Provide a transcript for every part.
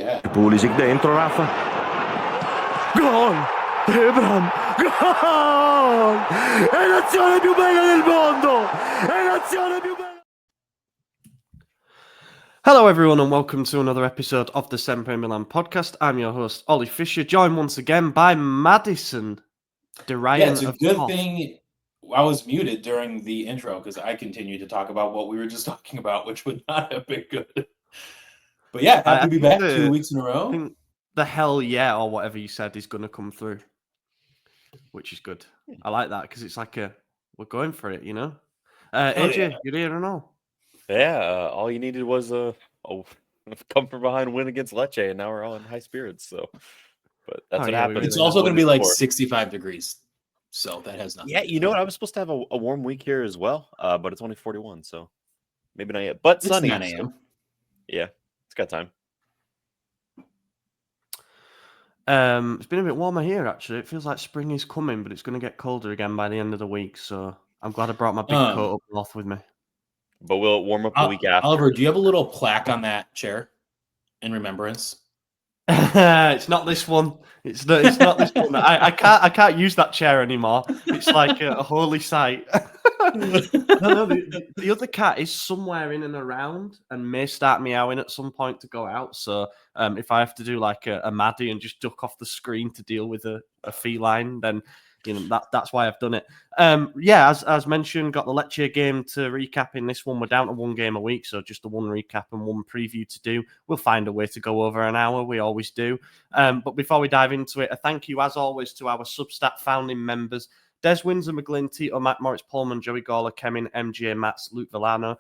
yeah. Pulisic dentro, Rafa. Gol! Ebram! Gol! È l'azione più bella del mondo! È l'azione più bella! Hello, everyone, and welcome to another episode of the SempreMilan podcast. I'm your host, Ollie Fisher, joined once again by Madison. Yeah, it's a good thing I was muted during the intro because I continued to talk about what we were just talking about, which would not have been good. But yeah, happy to be back 2 weeks in a row. I think the hell yeah, or whatever you said, is going to come through, which is good. I like that because it's like we're going for it, you know? AJ, you're here and all. Yeah, all you needed was a come from behind win against Lecce, and now we're all in high spirits. So, but that's what happens. It's also going to be like 65 degrees, so that has nothing. Yeah, you know what? I was supposed to have a warm week here as well, but it's only 41, so maybe not yet. But it's sunny. 9 a.m. So, yeah, it's got time. It's been a bit warmer here, actually. It feels like spring is coming, but it's going to get colder again by the end of the week. So I'm glad I brought my big coat up north with me. But will it warm up the week after? Oliver, do you have a little plaque on that chair in remembrance? It's not this one. It's not this one. I can't use that chair anymore. It's like a holy site. No, the other cat is somewhere in and around and may start meowing at some point to go out. So if I have to do like a Maddie and just duck off the screen to deal with a feline, then you know that's why I've done it. Yeah, as mentioned, got the Lecce game to recap in this one. We're down to one game a week, so just the one recap and one preview to do. We'll find a way to go over an hour. We always do. But before we dive into it, a thank you as always to our Substack founding members: Des Windsor, McGlynn, Tito, Matt Moritz, Pullman, Joey Gawler, Kemin, MJ, Mats, Luke Villano,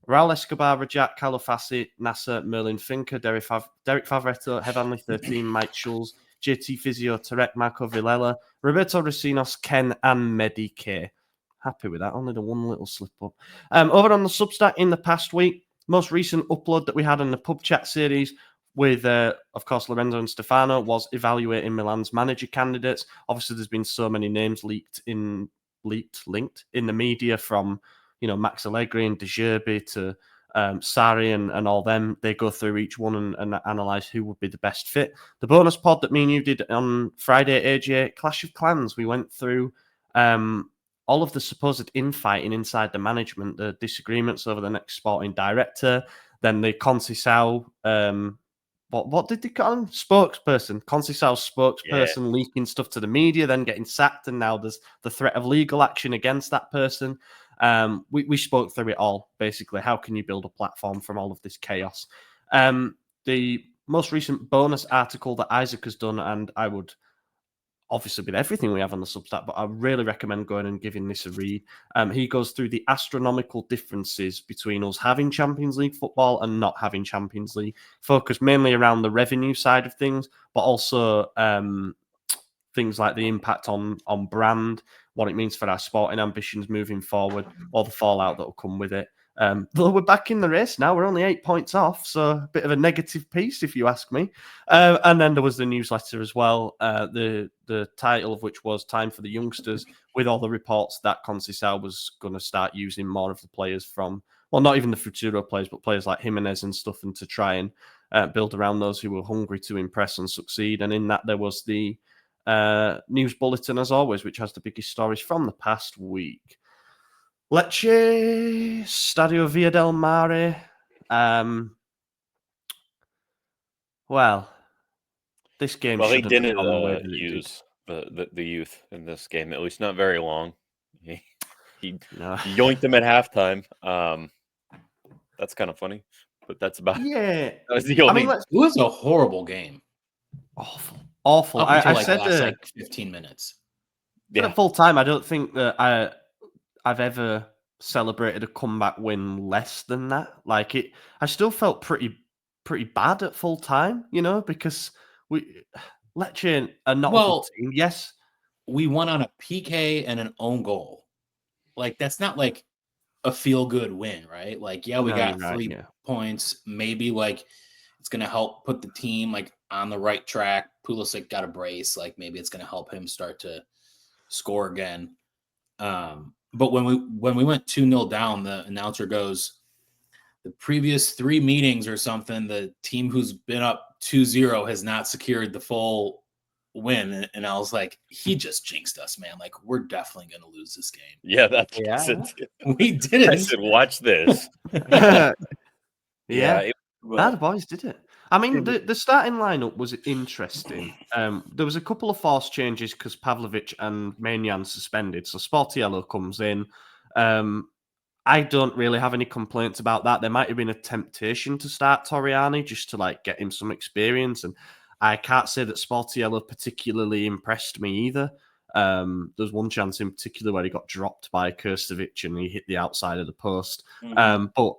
Raul Escobar, Rajat, Calafassi, Nasser, Merlin Finker, Derek Favretto, Heavenly 13, Mike Schulz, JT Physio, Tarek, Marco Villela, Roberto Racinos, Ken, and Medi K. Happy with that. Only the one little slip up. Over on the Substack in the past week, most recent upload that we had in the pub chat series with, of course, Lorenzo and Stefano was evaluating Milan's manager candidates. Obviously, there's been so many names linked in the media, from Max Allegri and De Zerbi to Sarri and all them. They go through each one and analyse who would be the best fit. The bonus pod that me and you did on Friday, AJ, Clash of Clans, we went through all of the supposed infighting inside the management, the disagreements over the next sporting director, then the Conceicao, what did they call him? Conceicao's spokesperson leaking stuff to the media, then getting sacked, and now there's the threat of legal action against that person. We spoke through it all, basically. How can you build a platform from all of this chaos? The most recent bonus article that Isaac has done, and I would obviously with everything we have on the Substack, but I really recommend going and giving this a read. He goes through the astronomical differences between us having Champions League football and not having Champions League, focused mainly around the revenue side of things, but also things like the impact on brand, what it means for our sporting ambitions moving forward, or the fallout that will come with it. Though we're back in the race now, we're only 8 points off, so a bit of a negative piece, if you ask me. And then there was the newsletter as well, the title of which was Time for the Youngsters, with all the reports that Conceicao was going to start using more of the players from, well, not even the Futuro players, but players like Jimenez and stuff, and to try and build around those who were hungry to impress and succeed. And in that, there was the news bulletin, as always, which has the biggest stories from the past week. Lecce, Stadio Via del Mare. Well, this game. Well, he didn't use the youth in this game, at least not very long. He yoinked them at halftime. That's kind of funny, but that's about it. That was the only. It was a horrible game. Awful. I said the last 15 minutes. Yeah, at full time. I don't think that I've ever celebrated a comeback win less than that. Like it, I still felt pretty bad at full time, because Lecce are not a good team. Yes, we won on a PK and an own goal. Like that's not like a feel good win, right? Like we got 3 points. Maybe like it's gonna help put the team like on the right track. Pulisic got a brace. Like maybe it's gonna help him start to score again. But when we went 2-0 down, the announcer goes, the previous 3 meetings or something, the team who's been up 2-0 has not secured the full win, and I was like, he just jinxed us, man. Like, we're definitely going to lose this game. Yeah, that's we didn't. I said, watch this. Yeah, the boys did it. I mean, the starting lineup was interesting. There was a couple of forced changes because Pavlovic and Maignan suspended, so Sportiello comes in. I don't really have any complaints about that. There might have been a temptation to start Torriani just to like get him some experience, and I can't say that Sportiello particularly impressed me either. There's one chance in particular where he got dropped by Krstovic and he hit the outside of the post. But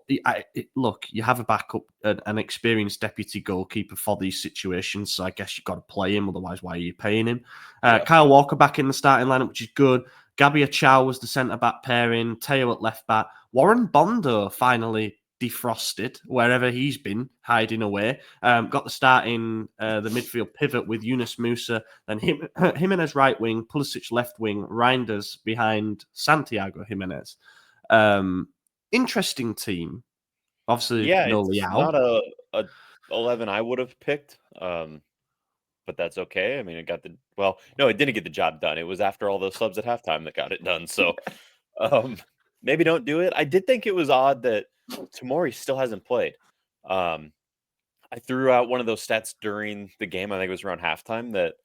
look, you have a backup, an experienced deputy goalkeeper for these situations, so I guess you've got to play him. Otherwise, why are you paying him? Kyle Walker back in the starting lineup, which is good. Gabia Chow was the centre-back pairing. Teo at left-back. Warren Bondo finally defrosted wherever he's been hiding away. Got the start in the midfield pivot with Yunus Musa, then Jimenez right wing, Pulisic left wing, Reinders behind Santiago Jimenez. Interesting team. Obviously, no it's Leao. Not a 11 I would have picked, but that's okay. I mean, it didn't get the job done. It was after all those subs at halftime that got it done. So maybe don't do it. I did think it was odd that Tomori still hasn't played. I threw out one of those stats during the game. I think it was around halftime that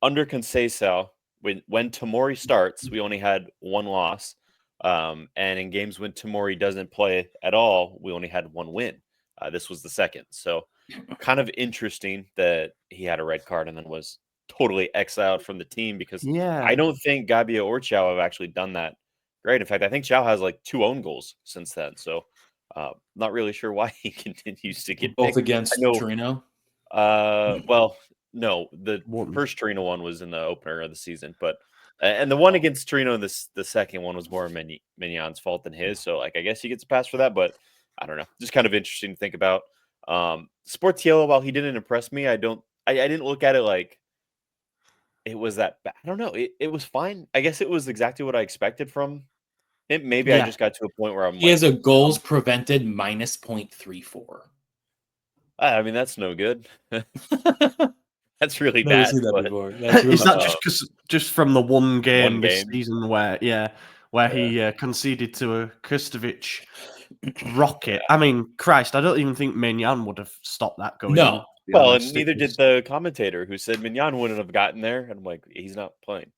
under Conceicao, when Tomori starts, we only had one loss. And in games when Tomori doesn't play at all, we only had one win. This was the second. So kind of interesting that he had a red card and then was totally exiled from the team because I don't think Gabia or Chow have actually done that great. In fact, I think Chow has like 2 own goals since then. So not really sure why he continues to get both picked. against Torino. Well, no, the first Torino one was in the opener of the season, but and the one against Torino, the second one was more Mignon's fault than his. So like I guess he gets a pass for that, but I don't know. Just kind of interesting to think about. Sportiello, while he didn't impress me, I didn't look at it like it was that bad. I don't know. It was fine. I guess it was exactly what I expected from him. Maybe I just got to a point where he has a goals prevented minus 0.34. I mean, that's no good. That's really bad. Seen that before. That's really Is that just from the one game this season where he conceded to a Krstovic rocket? I mean, Christ, I don't even think Maignan would have stopped that going. No. Well, and neither did the commentator who said Maignan wouldn't have gotten there. And I'm like, he's not playing.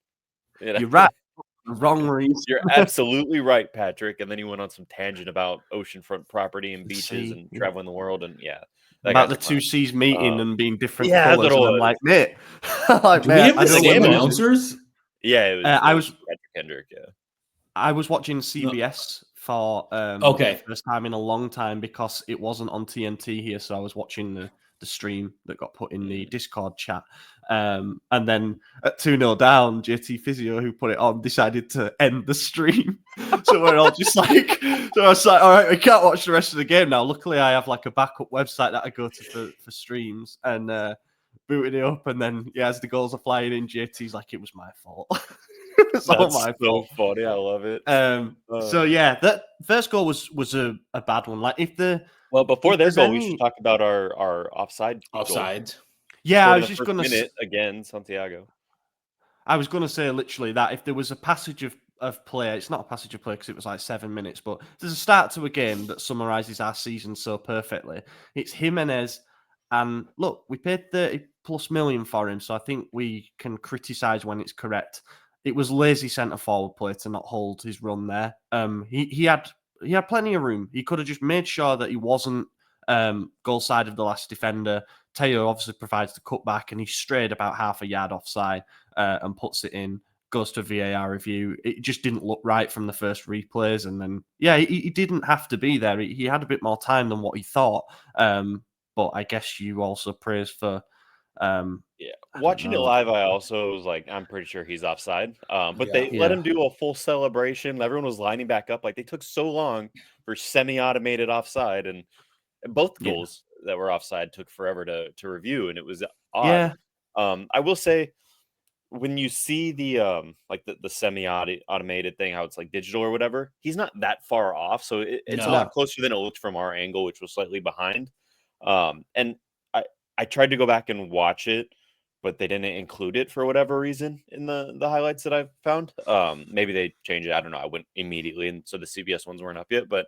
You're right. Wrong reason. You're absolutely right, Patrick. And then he went on some tangent about oceanfront property and beaches and traveling the world. And about the 2 C's meeting and being different colors. And I'm like, mate. Do we have the same announcers? Yeah, it was Patrick Kendrick. Yeah. I was watching CBS for the first time in a long time because it wasn't on TNT here. So I was watching the stream that got put in the Discord chat. And then at 2-0 down, JT Physio, who put it on, decided to end the stream. So we're all just like, so I was like, all right, we can't watch the rest of the game now. Luckily, I have like a backup website that I go to for streams and booted it up. And then, as the goals are flying in, JT's like, it was my fault. It's all my fault. Funny. I love it. So that first goal was a bad one. Like before their goal, we should talk about our offside. Offside. Yeah, I was just going to minute again, Santiago. I was going to say literally that if there was a passage of play, it's not a passage of play because it was like 7 minutes, but there's a start to a game that summarizes our season so perfectly. It's Jimenez, and look, we paid 30+ million for him, so I think we can criticize when it's correct. It was lazy centre forward play to not hold his run there. He had plenty of room. He could have just made sure that he wasn't goal side of the last defender. Teo obviously provides the cutback, and he strayed about half a yard offside and puts it in. Goes to a VAR review. It just didn't look right from the first replays, and then he didn't have to be there. He had a bit more time than what he thought. But I guess you also praise for. Watching it live, I also was like, I'm pretty sure he's offside. But they let him do a full celebration. Everyone was lining back up. Like they took so long for semi-automated offside, and both goals that were offside took forever to review, and it was odd. I will say, when you see the the semi-automated thing, how it's like digital or whatever, he's not that far off. So it's a lot closer than it looked from our angle, which was slightly behind. And I tried to go back and watch it, but they didn't include it for whatever reason in the highlights that I found. Maybe they changed it. I don't know. I went immediately, and so the CBS ones weren't up yet. But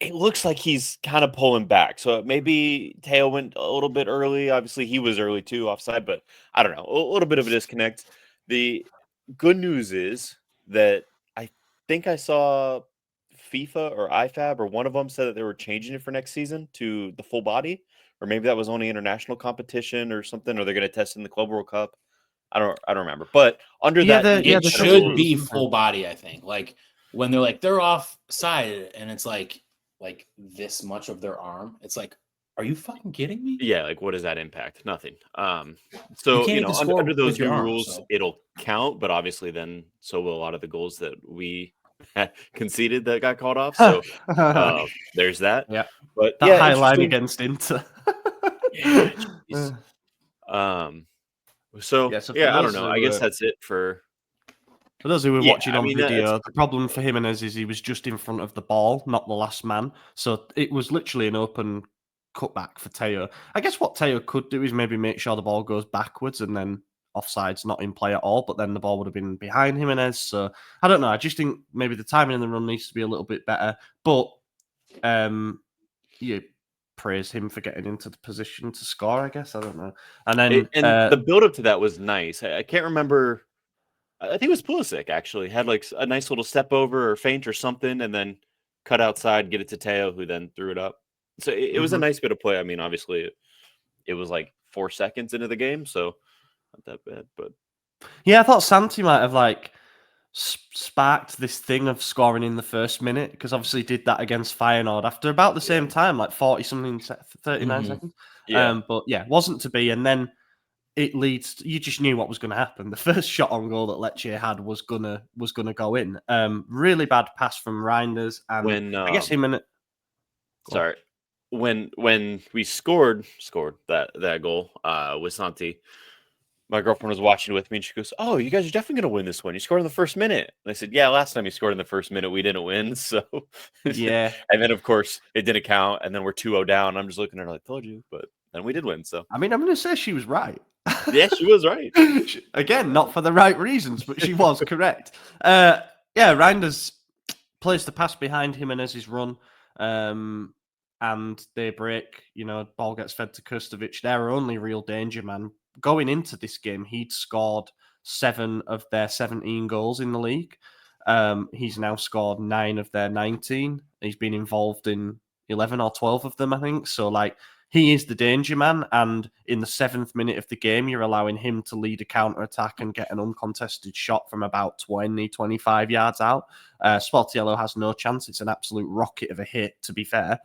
it looks like he's kind of pulling back. So maybe Teo went a little bit early. Obviously, he was early too, offside. But I don't know. A little bit of a disconnect. The good news is that I think I saw FIFA or IFAB or one of them said that they were changing it for next season to the full body, or maybe that was only international competition or something, or they're going to test in the Club World Cup. I don't remember, but under that, it should be full body. I think like when they're like they're offside and it's like this much of their arm. It's like, are you fucking kidding me? Yeah, like what does that impact? Nothing. So under those new rules, it'll count, but obviously then so will a lot of the goals that we conceded that got called off. So there's that. Yeah, but that high line against Inter. So I don't know. I guess that's it for those who were watching on video. The problem for Jimenez is he was just in front of the ball, not the last man. So it was literally an open cutback for Teo. I guess what Teo could do is maybe make sure the ball goes backwards and then offside's not in play at all, but then the ball would have been behind Jimenez. So I don't know. I just think maybe the timing in the run needs to be a little bit better. But you praise him for getting into the position to score, I guess. I don't know. And then the build up to that was nice. I can't remember. I think it was Pulisic actually had like a nice little step over or feint or something, and then cut outside, get it to Teo, who then threw it up. So it was a nice bit of play. I mean, obviously, it was like 4 seconds into the game, so not that bad. But yeah, I thought Santi might have like sparked this thing of scoring in the first minute, because obviously he did that against Feyenoord after about the same time, like 40 something, 39 seconds. Yeah. But yeah, wasn't to be, and then it leads. You just knew what was going to happen. The first shot on goal that Lecce had was gonna go in. Really bad pass from Reinders, and when I guess him and sorry, when we scored that goal with Santi, my girlfriend was watching with me, and she goes, "Oh, you guys are definitely going to win this one. You scored in the first minute." And I said, "Yeah, last time you scored in the first minute, we didn't win." So yeah, and then of course it didn't count, and then we're 2-0 down. I'm just looking at her like, "Told you," but then we did win. So I mean, I'm going to say she was right. Yeah, she was right. Again, not for the right reasons, but she was correct. Yeah, Reinders plays the pass behind him and as his run, and they break. Ball gets fed to Krstovic. Their only real danger man. Going into this game, he'd scored 7 of their 17 goals in the league. He's now scored 9 of their 19. He's been involved in 11 or 12 of them, I think. So, like, he is the danger man, and in the 7th minute of the game, you're allowing him to lead a counter-attack and get an uncontested shot from about 20, 25 yards out. Sportiello has no chance. It's an absolute rocket of a hit, to be fair.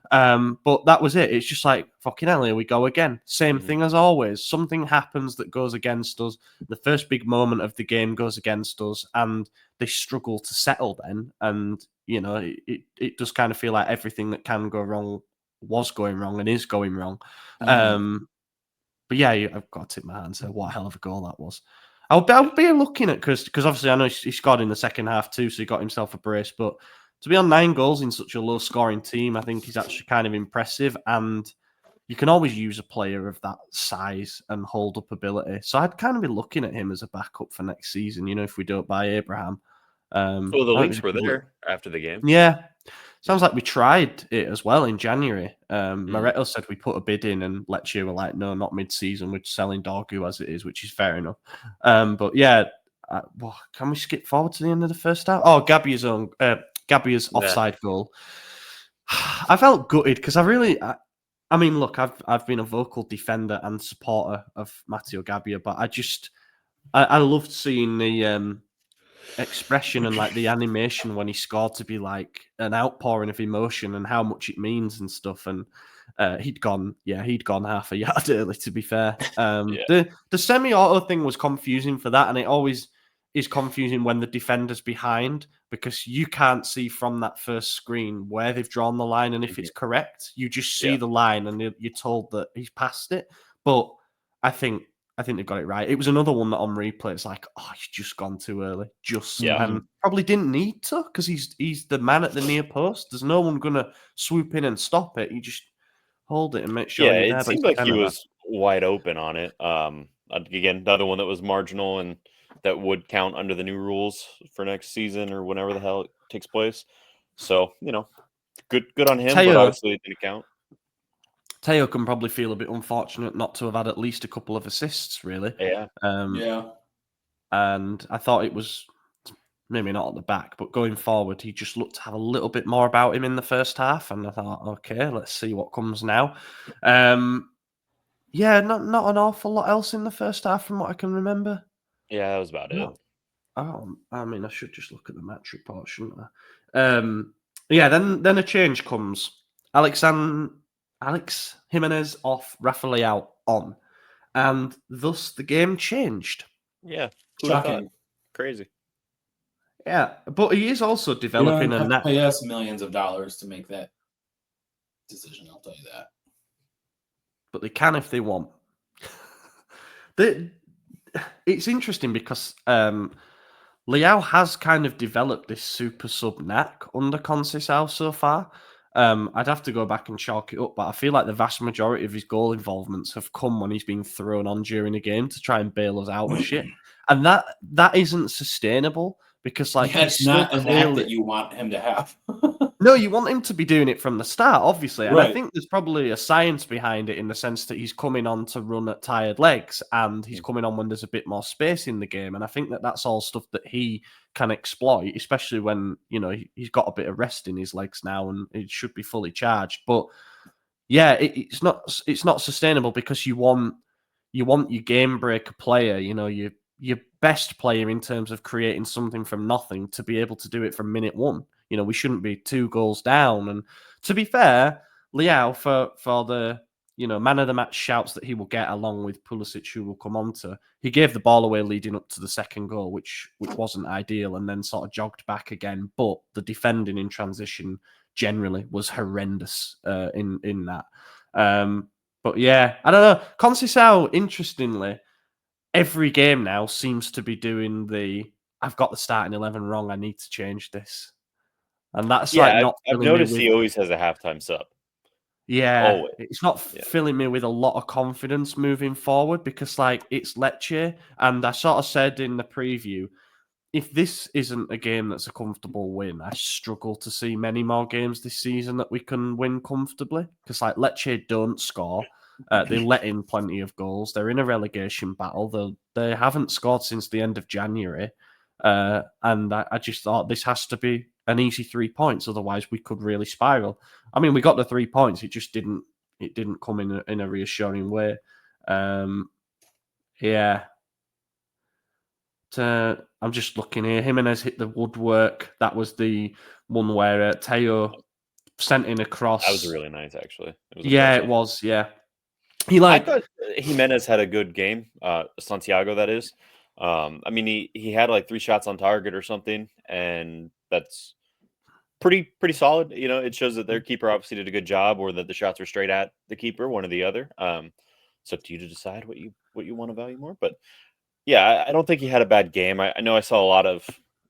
But that was it. It's just like, fucking hell, here we go again. Same thing as always. Something happens that goes against us. The first big moment of the game goes against us, and they struggle to settle then. And, it does kind of feel like everything that can go wrong was going wrong and is going wrong. But yeah, I've got to tip my hand and say what a hell of a goal that was. I'll be looking at because obviously I know he scored in the second half too, so he got himself a brace. But to be on 9 goals in such a low scoring team, I think he's actually kind of impressive. And you can always use a player of that size and hold up ability. So I'd kind of be looking at him as a backup for next season, if we don't buy Abraham. Well, the links were there after the game. Yeah. Sounds like we tried it as well in January. Moretto said we put a bid in, and Lecce were like, no, not mid-season. We're selling Dorgu as it is, which is fair enough. But yeah, can we skip forward to the end of the first half? Oh, Gabia's offside goal. I felt gutted because I mean, look, I've been a vocal defender and supporter of Matteo Gabbia, but I loved seeing the expression and like the animation when he scored to be like an outpouring of emotion and how much it means and stuff. And he'd gone half a yard early, to be fair. The semi-auto thing was confusing for that, and it always is confusing when the defender's behind, because you can't see from that first screen where they've drawn the line and if it's correct. You just see the line and you're told that he's passed it. But I think I think they've got it right. It was another one that on replay, it's like, oh, he's just gone too early. And probably didn't need to, because he's the man at the near post. There's no one going to swoop in and stop it. You just hold it and make sure you're there. It seemed like he was wide open on it. Again, another one that was marginal and that would count under the new rules for next season or whenever the hell it takes place. So, good on him, but obviously it didn't count. Teo can probably feel a bit unfortunate not to have had at least a couple of assists, really. Yeah. And I thought it was maybe not at the back, but going forward, he just looked to have a little bit more about him in the first half. And I thought, okay, let's see what comes now. Not an awful lot else in the first half from what I can remember. Yeah, that was about it. I mean, I should just look at the match report, shouldn't I? Then a change comes. Alex Jimenez off, Rafael on. And thus the game changed. Yeah. Shocking. Crazy. Yeah, but he is also developing a net. Pay us millions of dollars to make that decision, I'll tell you that. But they can if they want. It's interesting because Leao has kind of developed this super sub knack under Conceicao so far. I'd have to go back and chalk it up, but I feel like the vast majority of his goal involvements have come when he's been thrown on during a game to try and bail us out of shit. And that isn't sustainable because it's not a knack that you want him to have. No, you want him to be doing it from the start, obviously. And I think there's probably a science behind it in the sense that he's coming on to run at tired legs and he's coming on when there's a bit more space in the game. And I think that's all stuff that he can exploit, especially when, he's got a bit of rest in his legs now and it should be fully charged. But yeah, it's not sustainable because you want your game breaker player, your best player in terms of creating something from nothing to be able to do it from minute one. We shouldn't be 2 goals down. And to be fair, Leao, for the man of the match shouts that he will get along with Pulisic, who will come on to, he gave the ball away leading up to the second goal, which wasn't ideal, and then sort of jogged back again. But the defending in transition generally was horrendous in that. But yeah, I don't know. Conceicao, interestingly, every game now seems to be doing I've got the starting 11 wrong, I need to change this. And that's I've noticed he always has a halftime sub. Yeah, always. It's not filling me with a lot of confidence moving forward because it's Lecce. And I sort of said in the preview, if this isn't a game that's a comfortable win, I struggle to see many more games this season that we can win comfortably because Lecce don't score. They let in plenty of goals. They're in a relegation battle. They haven't scored since the end of January. And I just thought this has to be an easy 3 points. Otherwise, we could really spiral. I mean, we got the 3 points. It just didn't come in a reassuring way. I'm just looking here. Jimenez hit the woodwork. That was the one where Teo sent in a cross. That was really nice, actually. It was. Yeah. I thought Jimenez had a good game. Santiago, that is. I mean, he had 3 shots on target or something, and that's pretty solid. It shows that their keeper obviously did a good job, or that the shots were straight at the keeper, one or the other. It's up to you to decide what you want to value more. But yeah, I don't think he had a bad game. I know I saw a lot of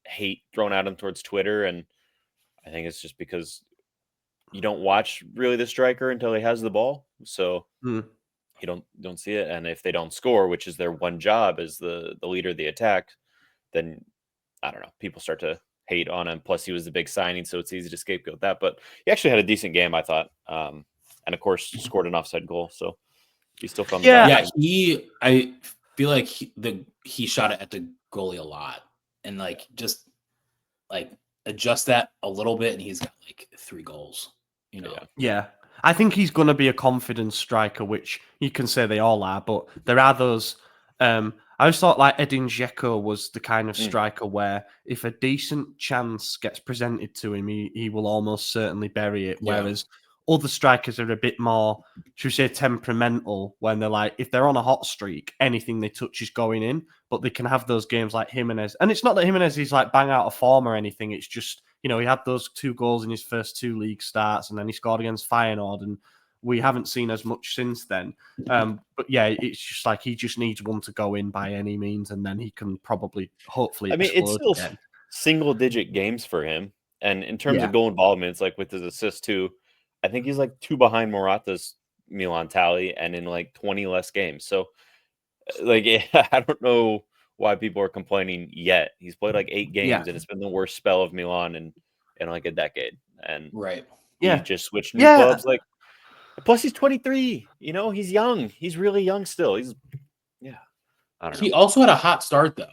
hate thrown at him towards Twitter, and I think it's just because you don't watch really the striker until he has the ball, so you don't see it. And if they don't score, which is their one job as the leader of the attack, then I don't know, people start to hate on him. Plus, he was the big signing, so it's easy to scapegoat that. But he actually had a decent game, I thought, and of course scored an offside goal. So he still comes. I feel like he shot it at the goalie a lot, and just adjust that a little bit, and he's got 3 goals. Yeah. I think he's going to be a confidence striker, which you can say they all are, but there are those. I always thought Edin Dzeko was the kind of striker where if a decent chance gets presented to him, he will almost certainly bury it. Whereas other strikers are a bit more, should we say, temperamental when they're if they're on a hot streak, anything they touch is going in, but they can have those games like Jimenez. And it's not that Jimenez is bang out of form or anything. It's just, he had those 2 goals in his first 2 league starts, and then he scored against Feyenoord. And we haven't seen as much since then. But yeah, it's just like he just needs one to go in by any means, and then he can probably, hopefully, it's still again. single-digit games for him. And in terms of goal involvements, like with his assist too, I think he's like 2 behind Morata's Milan tally, and in like 20 less games. So, like, I don't know why people are complaining yet. He's played like 8 games, and it's been the worst spell of Milan in like a decade. And he just switched new clubs. Like, plus he's 23. You know, he's young. He's really young still. I don't know. He also had a hot start though.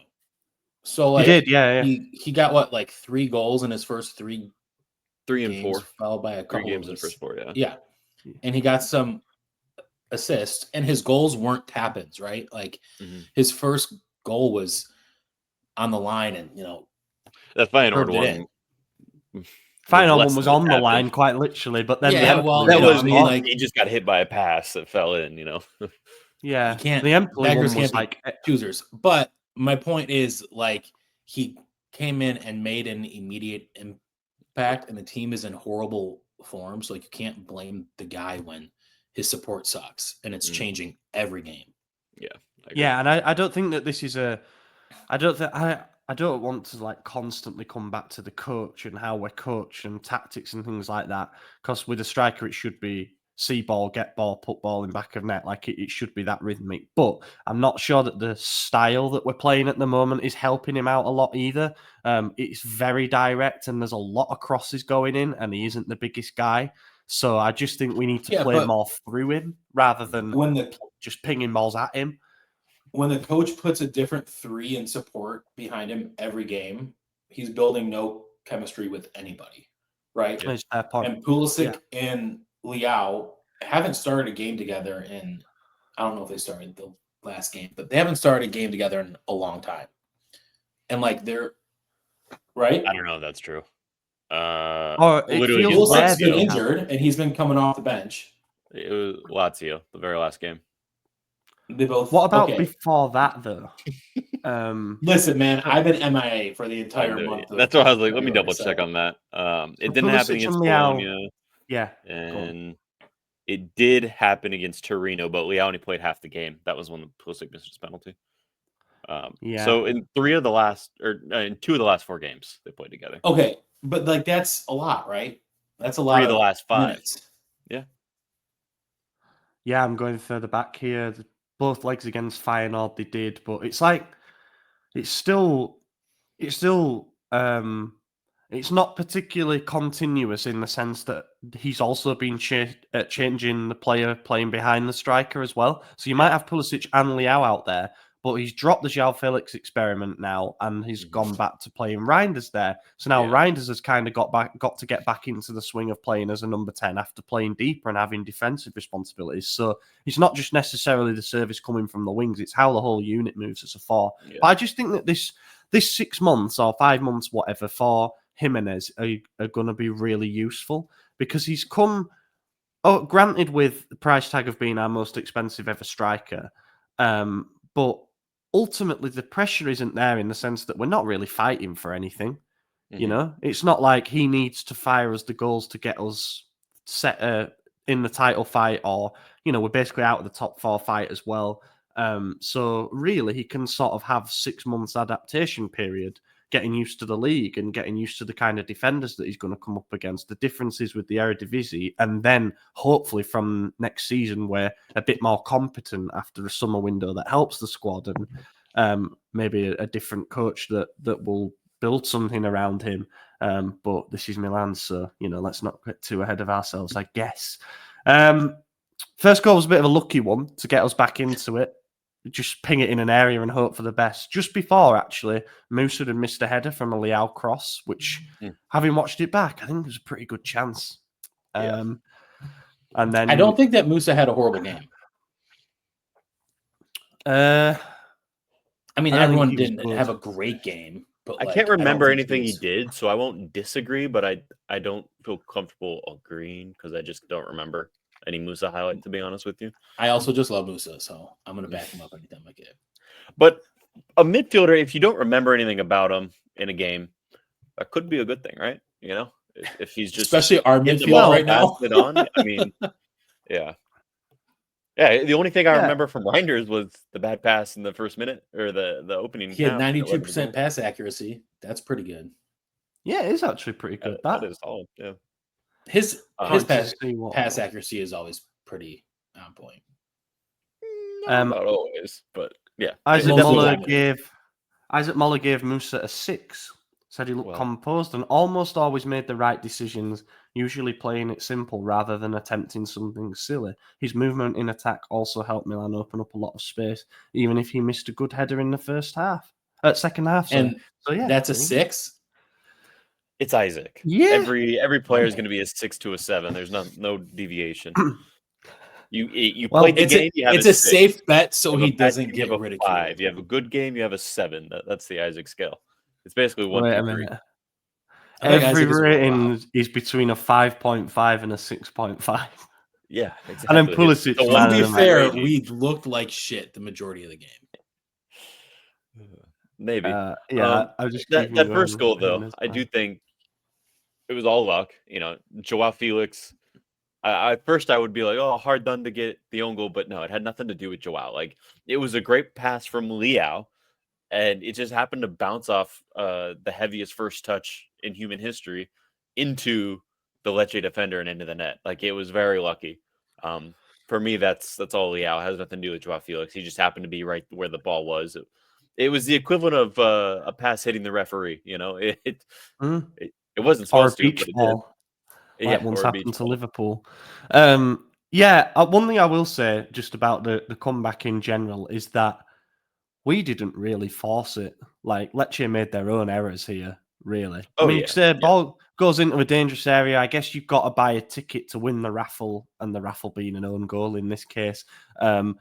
So like he did, he got what, like 3 goals in his first 3 and 4, followed by a couple 3 games of in the first 4. And he got some assists, and his goals weren't tap-ins, right? Like his first goal was on the line, and that Feyenoord one. Feyenoord one was on the line, quite literally, but then he just got hit by a pass that fell in. Yeah, you can't. The Empoli one was like choosers, but my point is, like, he came in and made an immediate impact, and the team is in horrible form, so like you can't blame the guy when his support sucks, and it's changing every game. Yeah, and I don't think that this is I don't want to like constantly come back to the coach and how we're coached and tactics and things like that, because with a striker it should be see ball, get ball, put ball in back of net. Like it should be that rhythmic. But I'm not sure that the style that we're playing at the moment is helping him out a lot either. It's very direct, and there's a lot of crosses going in, and he isn't the biggest guy. So I just think we need to play more through him rather than just pinging balls at him. When the coach puts a different 3 in support behind him every game, he's building no chemistry with anybody, right? And Pulisic and Leao haven't started a game together in, I don't know if they started the last game, but they haven't started a game together in a long time. And like they're right. I don't know if that's true. Pulisic's been injured, and he's been coming off the bench. It was Lazio, the very last game. They both. What about before that, though? Listen, man, I've been MIA for the entire month. That's why I was like, let me double check on that. It didn't happen against Bologna. Yeah. And it did happen against Torino, but Leao only played half the game. That was when the Pulisic missed his penalty. So in 2 of the last 4 games, they played together. Okay, but like that's a lot, right? That's a lot. 3 of the last 5. Minutes. Yeah, I'm going further back here. Both legs against Feyenoord, they did, but it's like it's still it's not particularly continuous in the sense that he's also been changing the player playing behind the striker as well. So you might have Pulisic and Leao out there, but he's dropped the João Felix experiment now, and he's gone back to playing Reinders there. So now Reinders has kind of got to get back into the swing of playing as a number 10 after playing deeper and having defensive responsibilities. So it's not just necessarily the service coming from the wings; it's how the whole unit moves as a 4. Yeah. But I just think that this 6 months or 5 months, whatever, for Jimenez are going to be really useful, because he's come. Oh, granted, with the price tag of being our most expensive ever striker, but ultimately the pressure isn't there in the sense that we're not really fighting for anything. You know, it's not like he needs to fire us the goals to get us set in the title fight, or we're basically out of the top 4 fight as well. So really, he can sort of have 6 months adaptation period, getting used to the league and getting used to the kind of defenders that he's going to come up against, the differences with the Eredivisie, and then hopefully from next season we're a bit more competent after a summer window that helps the squad, and maybe a different coach that will build something around him. But this is Milan, so let's not get too ahead of ourselves, I guess. First goal was a bit of a lucky one to get us back into it. Just ping it in an area and hope for the best. Just before, actually, Musa had missed a header from a Leao cross, which, having watched it back, I think it was a pretty good chance. And then I don't think that Musa had a horrible game. I mean, everyone didn't have a great game. But I can't remember anything he did, so I won't disagree, but I don't feel comfortable agreeing because I just don't remember any Musa highlight, to be honest with you. I also just love Musa, so I'm going to back him up anytime I get. But a midfielder, if you don't remember anything about him in a game, that could be a good thing, right? If he's just especially our midfield right now. I mean, Yeah. Yeah, the only thing I remember from Reinders was the bad pass in the first minute or the opening. He had 92% pass accuracy. That's pretty good. Yeah, it is actually pretty good. That is solid. Yeah. His pass accuracy is always pretty on point. Not always, but yeah. Isaac Moller gave Musa a 6. Said he looked composed and almost always made the right decisions, usually playing it simple rather than attempting something silly. His movement in attack also helped Milan open up a lot of space, even if he missed a good header in the second half. Sorry. And so that's a 6? It's Isaac. Yeah. Every player is going to be a 6 to a 7. There's no deviation. You played the game. It's a safe bet, so he doesn't get ridiculed. 5. You have a good game. You have a 7. That's the Isaac scale. It's basically 1 to 3. Every rating is between a 5.5 and a 6.5. Yeah, exactly. And then Pulisic. To be fair, we looked like shit the majority of the game. Maybe. I'll just that first goal though. I do think it was all luck. Joao Felix. At first, I would be like, "Oh, hard done to get the own goal," but no, it had nothing to do with Joao. Like it was a great pass from Leao. And it just happened to bounce off the heaviest first touch in human history into the Lecce defender and into the net. Like it was very lucky. For me, that's all Leao. It has nothing to do with Joao Felix. He just happened to be right where the ball was. It was the equivalent of a pass hitting the referee. It wasn't supposed to. But ball. Once happened to Liverpool. One thing I will say just about the comeback in general is that we didn't really force it. Like Lecce made their own errors here, really. Ball goes into a dangerous area. I guess you've got to buy a ticket to win the raffle, and the raffle being an own goal in this case. The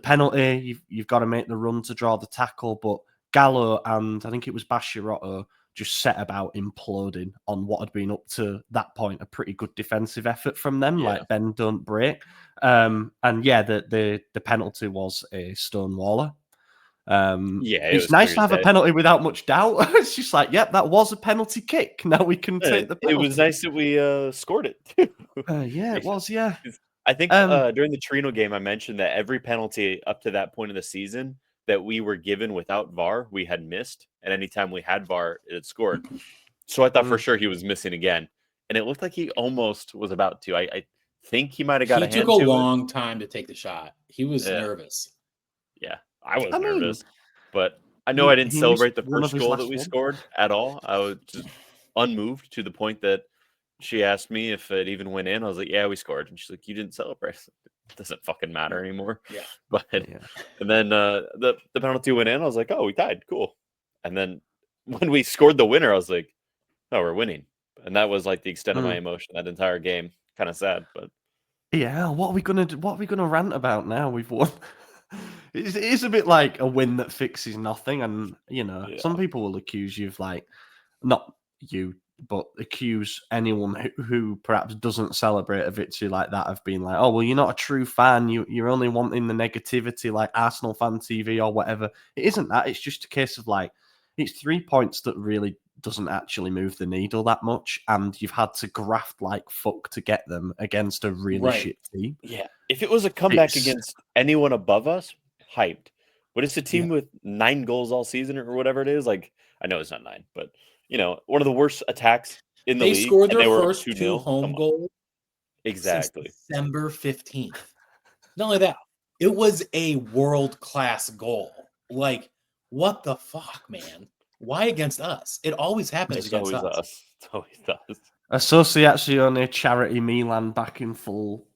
penalty, you've got to make the run to draw the tackle, but Gallo and I think it was Bashirotto just set about imploding on what had been up to that point a pretty good defensive effort from them, like bend, don't break. The penalty was a stonewaller. It's nice to have a penalty without much doubt. It's just like, that was a penalty kick. Now we can take the penalty. It was nice that we scored it too. It was. I think during the Torino game, I mentioned that every penalty up to that point of the season that we were given without VAR, we had missed, and anytime we had VAR, it had scored. So I thought for sure he was missing again, and it looked like he almost was about to. I think he might have got. He took a long time to take the shot. He was nervous. Yeah. I was nervous, but I know I didn't celebrate the first goal that we scored at all. I was just unmoved to the point that she asked me if it even went in. I was like, "Yeah, we scored," and she's like, "You didn't celebrate." It doesn't fucking matter anymore. Yeah. And then the penalty went in. I was like, "Oh, we tied. Cool." And then when we scored the winner, I was like, "Oh, we're winning," and that was like the extent of my emotion that entire game. Kind of sad, but what are we gonna do? What are we gonna rant about now? We've won. It is a bit like a win that fixes nothing, and some people will accuse you of not you, but accuse anyone who perhaps doesn't celebrate a victory like that of being like, oh well, you're not a true fan. You're only wanting the negativity, like Arsenal fan TV or whatever. It isn't that. It's just a case of it's 3 points that really doesn't actually move the needle that much, and you've had to graft like fuck to get them against a really shit team. Yeah, if it was a comeback against anyone above us, hyped. But it's a team with 9 goals all season or whatever it is. Like, I know it's not 9, but one of the worst attacks in the league. They scored their first 2 home goals. Exactly. December 15th. Not only that, it was a world-class goal. Like, what the fuck, man? Why against us? It always happens against us. It always does. Associazione Charity Milan back in full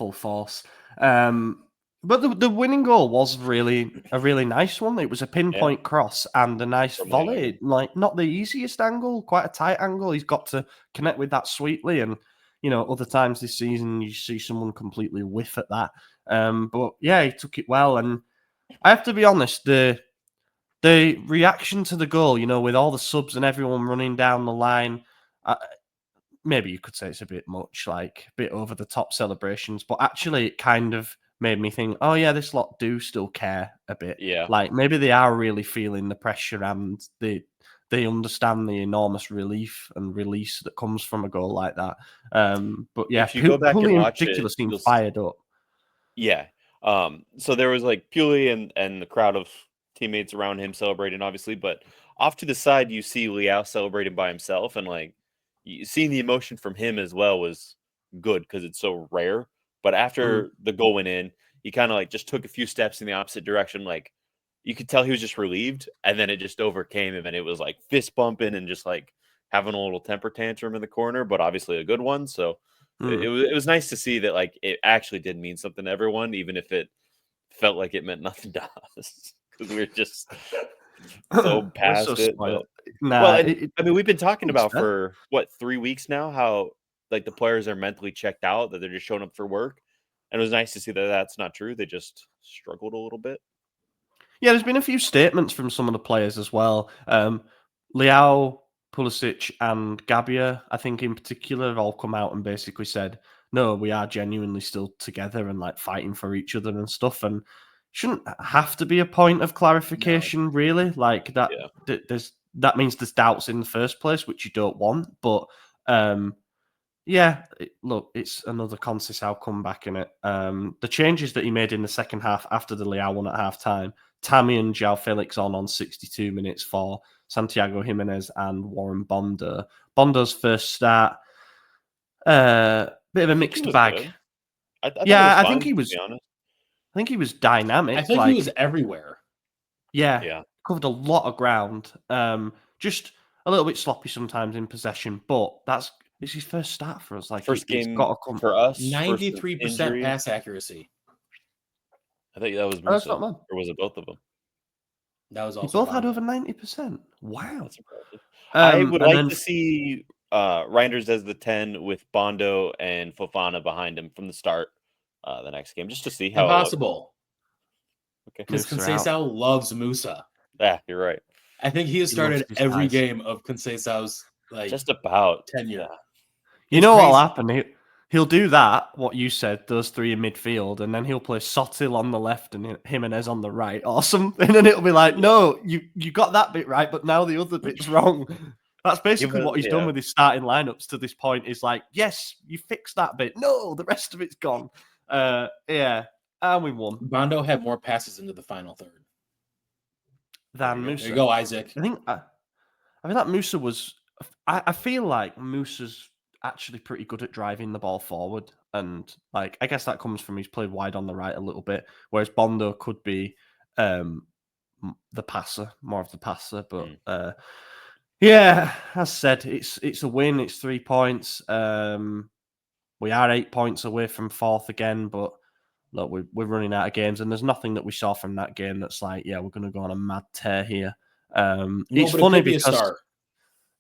force. But the winning goal was a really nice one. It was a pinpoint cross and a nice volley. Like, not the easiest angle, quite a tight angle. He's got to connect with that sweetly. And, other times this season, you see someone completely whiff at that. But yeah, he took it well. And I have to be honest, the reaction to the goal, with all the subs and everyone running down the line, maybe you could say it's a bit much, like a bit over the top celebrations, but actually it kind of made me think, oh yeah, this lot do still care a bit. Yeah. Like maybe they are really feeling the pressure and the they understand the enormous relief and release that comes from a goal like that. But yeah, if you go back and Pulisic in watch particular it, seemed fired up. Yeah. So there was like Puli and the crowd of teammates around him celebrating, obviously, but off to the side, you see Leao celebrating by himself, and like seeing the emotion from him as well was good because it's so rare. But after the goal went in, he kind of like just took a few steps in the opposite direction. Like you could tell he was just relieved, and then it just overcame him, and it was like fist bumping and just like having a little temper tantrum in the corner, but obviously a good one. So it was nice to see that like it actually did mean something to everyone, even if it felt like it meant nothing to us because we were just so past it. But, I mean, we've been talking about for what 3 weeks now how like the players are mentally checked out, that they're just showing up for work, and it was nice to see that that's not true. They just struggled a little bit. Yeah, there's been a few statements from some of the players as well. Leao, Pulisic, and Gabia, I think in particular, have all come out and basically said, "No, we are genuinely still together and like fighting for each other and stuff." And shouldn't have to be a point of clarification, really. Like that, that means there's doubts in the first place, which you don't want. But yeah, look, it's another Conceicao comeback in it. The changes that he made in the second half after the Leao one at half time. Tammy and João Felix on 62 minutes for Santiago Jimenez and Warren Bondo. Bondo's first start, bit of a mixed bag. I think he was. I think he was dynamic. I think he was everywhere. Yeah, covered a lot of ground. Just a little bit sloppy sometimes in possession, but it's his first start for us. Like first game got to come for us. 93% pass accuracy. I think that was Musa, or was it both of them? That was also. They both Bondo. had over 90%. Wow, that's impressive. I would like to see Reinders as the 10 with Bondo and Fofana behind him from the start. The next game, just to see how impossible. Okay, because Conceicao loves Musa. Yeah, you're right. I think he has started every game of Conceicao's like just about tenure. Yeah. You know what'll happen? He'll do that, what you said, those three in midfield, and then he'll play Sotil on the left and Jimenez on the right or something, and it'll be like, no, you got that bit right, but now the other bit's wrong. That's basically what he's done with his starting lineups to this point, is like, yes, you fixed that bit. No, the rest of it's gone. And we won. Bondo had more passes into the final third than Musa. There you go, Isaac. I think that Musa was... I feel like Musa's actually pretty good at driving the ball forward, and like I guess that comes from he's played wide on the right a little bit, whereas Bondo could be the passer, more of the passer. But yeah, as said, it's a win. It's 3 points. We are 8 points away from fourth again, but look, we're running out of games, and there's nothing that we saw from that game that's like, yeah, we're going to go on a mad tear here. It's funny because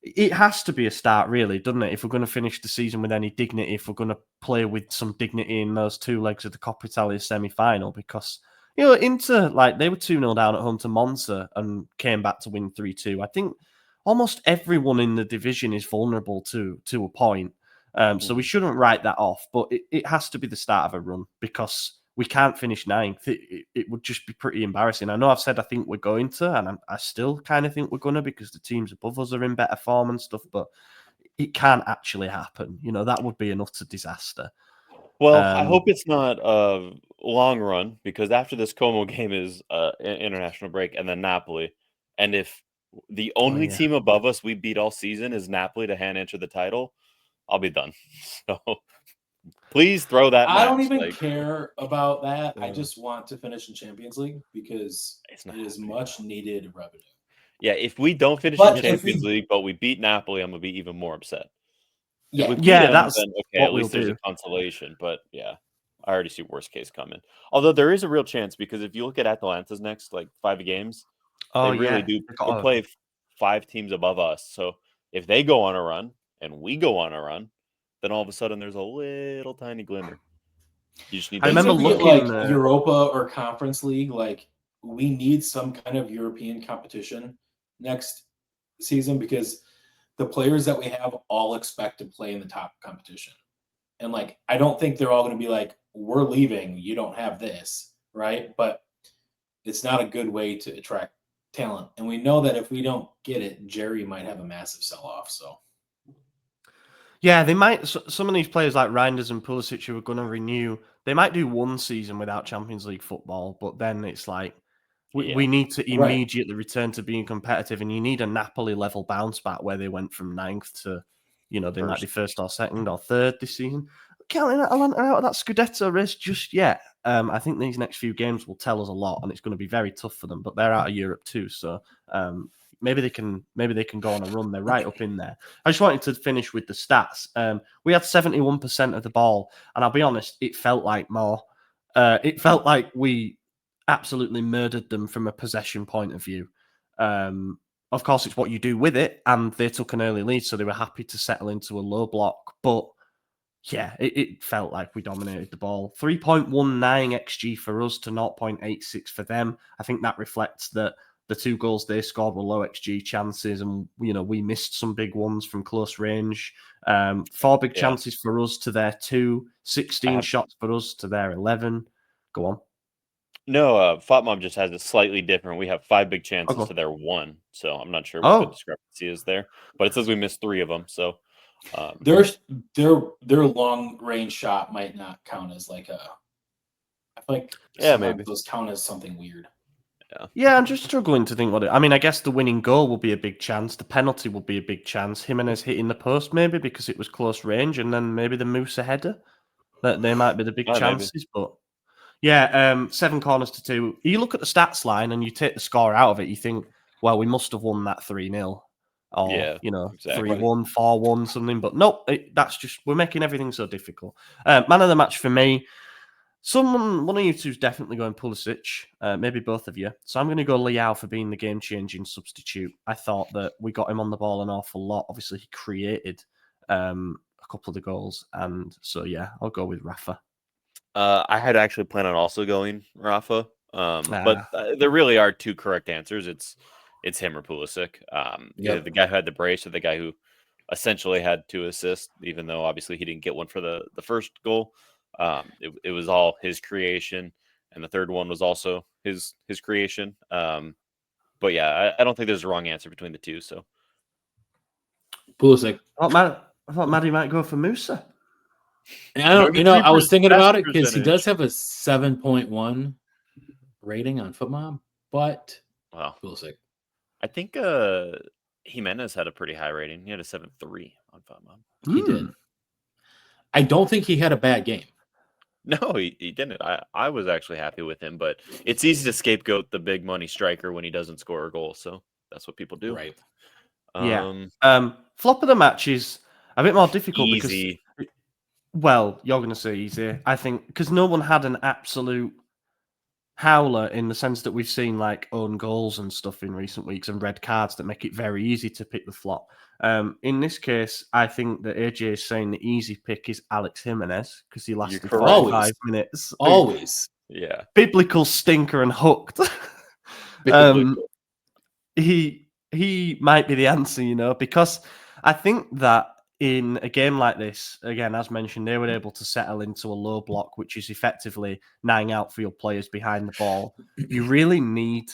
it has to be a start, really, doesn't it? If we're going to finish the season with any dignity, if we're going to play with some dignity in those two legs of the Coppa Italia semi-final, because, you know, Inter, like, they were 2-0 down at home to Monza and came back to win 3-2. I think almost everyone in the division is vulnerable to a point. So we shouldn't write that off, but it has to be the start of a run, because we can't finish ninth. It would just be pretty embarrassing. I know I've said I think we're going to, and I still kind of think we're going to, because the teams above us are in better form and stuff, but it can't actually happen. You know, that would be an utter disaster. Well, I hope it's not a long run, because after this Como game is an international break and then Napoli. And if the only team above us we beat all season is Napoli to hand enter the title, I'll be done. So please throw that. I don't even care about that. I just want to finish in Champions League, because it is much needed revenue. Yeah, if we don't finish in Champions League, but we beat Napoli, I'm gonna be even more upset. Yeah, that's then, okay. At least there's a consolation, but yeah, I already see worst case coming. Although there is a real chance, because if you look at Atalanta's next 5 games, they really do play 5 teams above us. So if they go on a run and we go on a run, then all of a sudden there's a little tiny glimmer. You just need. I remember looking like Europa or Conference League. Like, we need some kind of European competition next season, because the players that we have all expect to play in the top competition, and like I don't think they're all going to be like, we're leaving, you don't have this, right? But it's not a good way to attract talent, and we know that if we don't get it, Jerry might have a massive sell-off. So, yeah, they might. Some of these players like Reinders and Pulisic who are going to renew, they might do one season without Champions League football, but then it's like we need to immediately return to being competitive, and you need a Napoli-level bounce back where they went from 9th to, they might be 1st or 2nd or 3rd this season. Counting Atalanta out of that Scudetto race just yet. I think these next few games will tell us a lot, and it's going to be very tough for them. But they're out of Europe too, so maybe they can go on a run. They're right up in there. I just wanted to finish with the stats. We had 71% of the ball, and I'll be honest, it felt like more. It felt like we absolutely murdered them from a possession point of view. Of course, it's what you do with it, and they took an early lead, so they were happy to settle into a low block. But yeah, it felt like we dominated the ball. 3.19 XG for us to 0.86 for them. I think that reflects that the 2 goals they scored were low XG chances, and we missed some big ones from close range. 4 big chances for us to their 2, 16 shots for us to their 11. Go on. No, FOTMOB just has it slightly different. We have 5 big chances to their 1, so I'm not sure what the discrepancy is there. But it says we missed 3 of them, so their long range shot might not count as like a. I feel like maybe those count as something weird. Yeah, I'm just struggling to think what it. I mean, I guess the winning goal will be a big chance. The penalty will be a big chance. Jimenez hitting the post maybe because it was close range, and then maybe the Musa header. That they might be the big chances, maybe. But yeah, 7 corners to 2. You look at the stats line and you take the score out of it. You think, well, we must have won that 3-0. Or, 3-1, 4-1, something. But nope, that's just, we're making everything so difficult. Man of the match for me, one of you two is definitely going Pulisic, maybe both of you. So I'm going to go Leao for being the game-changing substitute. I thought that we got him on the ball an awful lot. Obviously, he created a couple of the goals. And so, yeah, I'll go with Rafa. I had actually planned on also going Rafa. But there really are 2 correct answers. It's him or Pulisic. Either the guy who had the brace or the guy who essentially had 2 assists, even though obviously he didn't get one for the first goal. It was all his creation, and the third one was also his creation. But yeah, I don't think there's a wrong answer between the 2. So Pulisic. I thought Maddie might go for Musa. I was thinking about it because he does have a 7.1 rating on FOTMOB, but Pulisic. I think Jimenez had a pretty high rating. He had a 7.3 on FOTMOB. He did. I don't think he had a bad game. No, he didn't. I was actually happy with him, but it's easy to scapegoat the big money striker when he doesn't score a goal. So that's what people do. Right. Flop of the match is a bit more difficult easy. Because, well, you're going to say easy. I think because no one had an absolute howler in the sense that we've seen like own goals and stuff in recent weeks and red cards that make it very easy to pick the flop. In this case, I think that AJ is saying the easy pick is Alex Jimenez because he lasted 45 minutes. Always. Yeah. Biblical stinker and hooked. He might be the answer, because I think that in a game like this, again, as mentioned, they were able to settle into a low block, which is effectively 9 outfield players behind the ball. You really need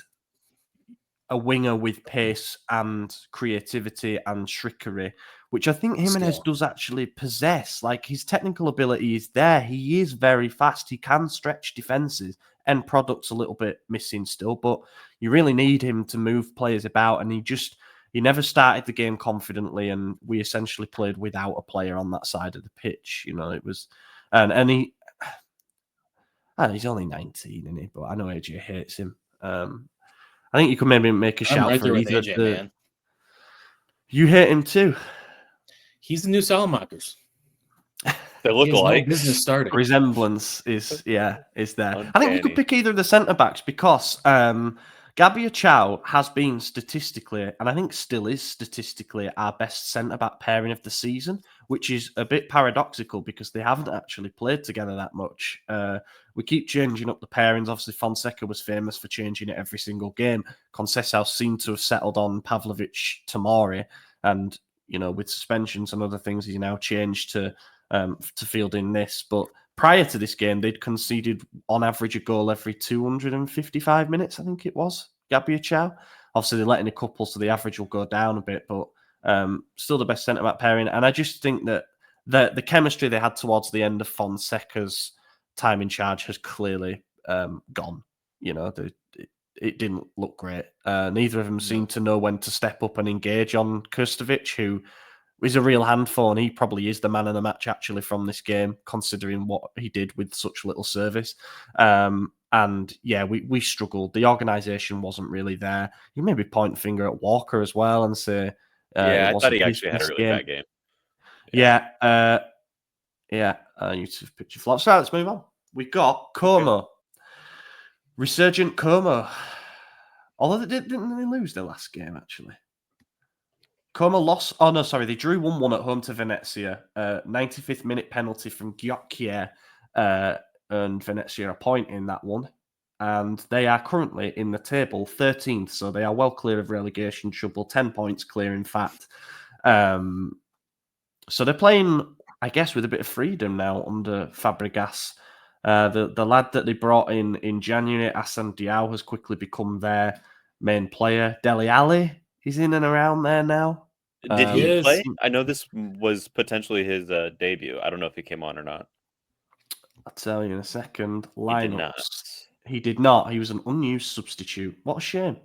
a winger with pace and creativity and trickery, which I think Jimenez does actually possess. Like, his technical ability is there. He is very fast. He can stretch defenses. End product's a little bit missing still, but you really need him to move players about, and he never started the game confidently, and we essentially played without a player on that side of the pitch. It was, and he's only 19, isn't he? But I know AJ hates him. I think you could maybe make a shout for either. AJ, man. You hate him too. He's the new Salamakers. They look alike. No business starting. Resemblance is there. Uncanny. I think you could pick either of the centre backs because Gabia Chow has been statistically, and I think still is statistically, our best centre-back pairing of the season, which is a bit paradoxical because they haven't actually played together that much. We keep changing up the pairings. Obviously, Fonseca was famous for changing it every single game. Conceicao seemed to have settled on Pavlovic Tomori, and, with suspensions and other things, he's now changed to field in this. But prior to this game, they'd conceded on average a goal every 255 minutes, I think it was. Gabriel. Obviously, they're letting a couple, so the average will go down a bit, but still the best centre-back pairing. And I just think that the chemistry they had towards the end of Fonseca's time in charge has clearly gone. It didn't look great. Neither of them seemed to know when to step up and engage on Krstovic, who is a real handful, and he probably is the man of the match actually from this game, considering what he did with such little service. And yeah, we struggled. The organisation wasn't really there. You maybe point a finger at Walker as well and say, I thought he actually had a really bad game. Yeah. You to picture flops. So let's move on. We got Como. Resurgent Como. Although didn't they lose their last game, actually? Como lost. Oh, no, sorry. They drew 1-1 at home to Venezia. 95th minute penalty from Gyokye. And Venezia a point in that one. And they are currently in the table 13th. So they are well clear of relegation trouble. 10 points clear, in fact. So they're playing, I guess, with a bit of freedom now under Fabregas. The lad that they brought in January, Hassan Diao, has quickly become their main player. Dele Alli is in and around there now. Did he play? I know this was potentially his debut. I don't know if he came on or not. I'll tell you in a second. Lineups. He did not. He was an unused substitute. What a shame.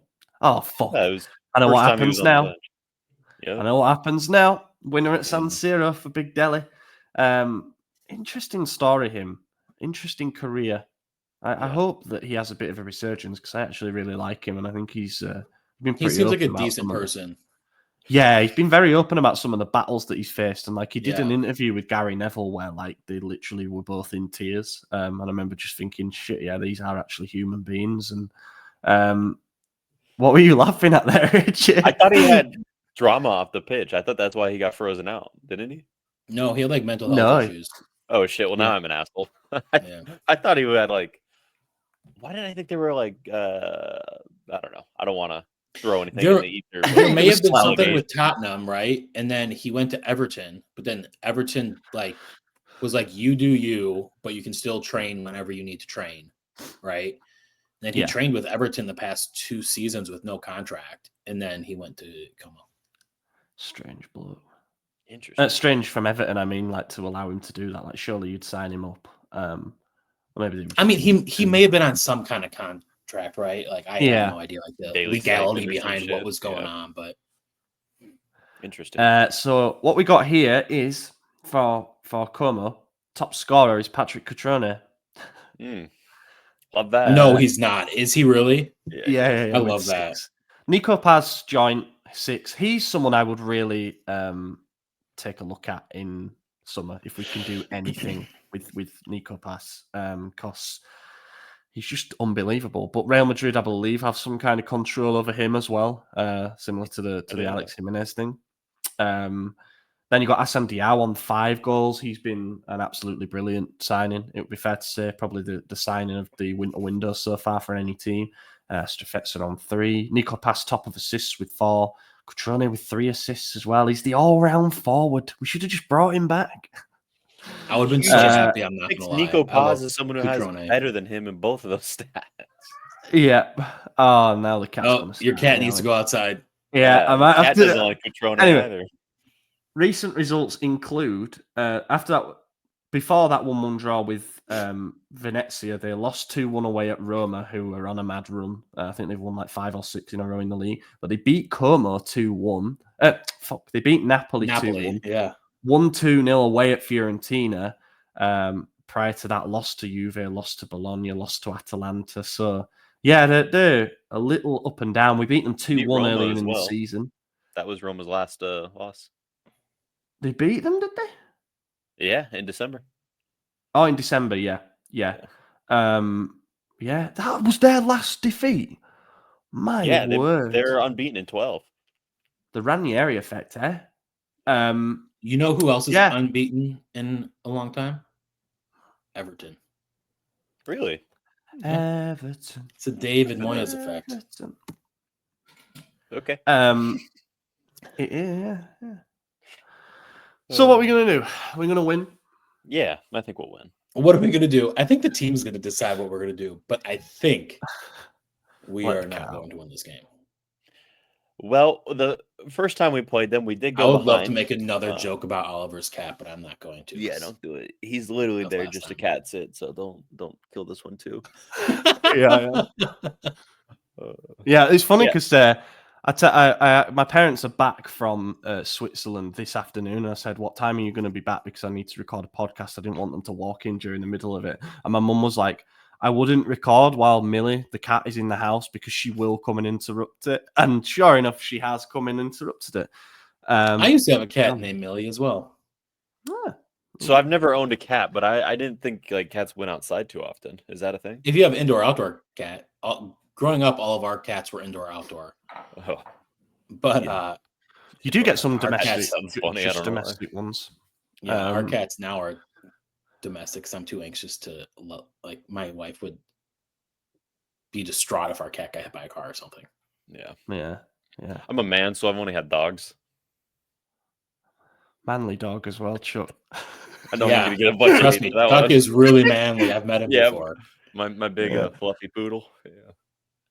Oh, fuck. I know what happens now. I know what happens now. Winner at San Siro for Big Dele. Interesting story, him. Interesting career. I hope that he has a bit of a resurgence because I actually really like him and I think he's been pretty. He seems like a decent person. Yeah, he's been very open about some of the battles that he's faced, and like he did an interview with Gary Neville where like they literally were both in tears. And I remember just thinking, shit, yeah, these are actually human beings. And what were you laughing at there, Richard? I thought he had drama off the pitch. I thought that's why he got frozen out, didn't he? No, he had like mental health issues. Oh shit! Well, now I'm an asshole. I thought he had like. Why did I think they were like? I don't know. I don't want to throw anything in the ether. There may have been something with Tottenham, right? And then he went to Everton, but then Everton was like, "You do you, but you can still train whenever you need to train," right? And then he trained with Everton the past 2 seasons with no contract, and then he went to Como. Strange bloke. Interesting. Strange from Everton. I mean, like to allow him to do that. Like, surely you'd sign him up. Maybe. I mean, he may have been on some kind of contract, right? Like, I have no idea, like the legality behind what was going on, but interesting. So what we got here is for Como, top scorer is Patrick Cutrone. Love that. No, he's not. Is he really? Yeah. I love that. Nico Paz joined 6. He's someone I would really take a look at in summer if we can do anything with Nico Paz, because he's just unbelievable. But Real Madrid, I believe, have some kind of control over him as well, similar to the Alex Jimenez thing. Then you got Hassan Diao on 5 goals. He's been an absolutely brilliant signing. It would be fair to say probably the signing of the winter window so far for any team. Strefetzer on 3. Nico Paz top of assists with 4. Cutrone with 3 assists as well. He's the all-round forward. We should have just brought him back. I would have been so happy. I'm not gonna lie. Nico Paz is someone who has better than him in both of those stats. Yeah. Oh, now the cat's gonna your cat needs to go outside. Yeah, I might have to. Doesn't like Cutrone either. Recent results include before that 1-1 draw with Venezia, they lost 2-1 away at Roma, who are on a mad run. I think they've won like 5 or 6 in a row in the league. But they beat Como 2-1. They beat Napoli 2-1. Yeah. 1-2-0 away at Fiorentina. Prior to that, lost to Juve, lost to Bologna, lost to Atalanta. So, yeah, they're a little up and down. We beat them 2-1 early in the season. That was Roma's last loss. They beat them, did they? Yeah, in December. Oh, in December, yeah. That was their last defeat. My word. They're unbeaten in 12. The Ranieri effect, eh? You know who else is unbeaten in a long time? Everton. Really? Everton. It's a David Moyes effect. Okay. Yeah. So what are we going to do? Are we going to win? Yeah, I think we'll win. What are we going to do? I think the team's going to decide what we're going to do, but I think We are not going to win this game. Well, the first time we played them, we did go I would behind. love to make another joke about Oliver's cat, but I'm not going to. Yeah, don't do it. He's literally there just to cat sit, so don't kill this one too. Yeah. It's funny because my parents are back from Switzerland this afternoon, and I said, "What time are you going to be back?" Because I need to record a podcast. I didn't want them to walk in during the middle of it, and my mum was like, I wouldn't record while Millie, the cat, is in the house because she will come and interrupt it. And sure enough, she has come and interrupted it. I used to have a cat named Millie as well. Yeah. So I've never owned a cat, but I didn't think like cats went outside too often. Is that a thing? If you have indoor-outdoor cat, growing up, all of our cats were indoor-outdoor. Oh. But you do get some domestic, domestic ones. Yeah, our cats now are domestic. So I'm too anxious to like. My wife would be distraught if our cat got hit by a car or something. Yeah. I'm a man, so I've only had dogs. Manly dog as well, Chuck. I don't want you to get a bunch of Trust me, Chuck is really manly. I've met him before. My big fluffy poodle.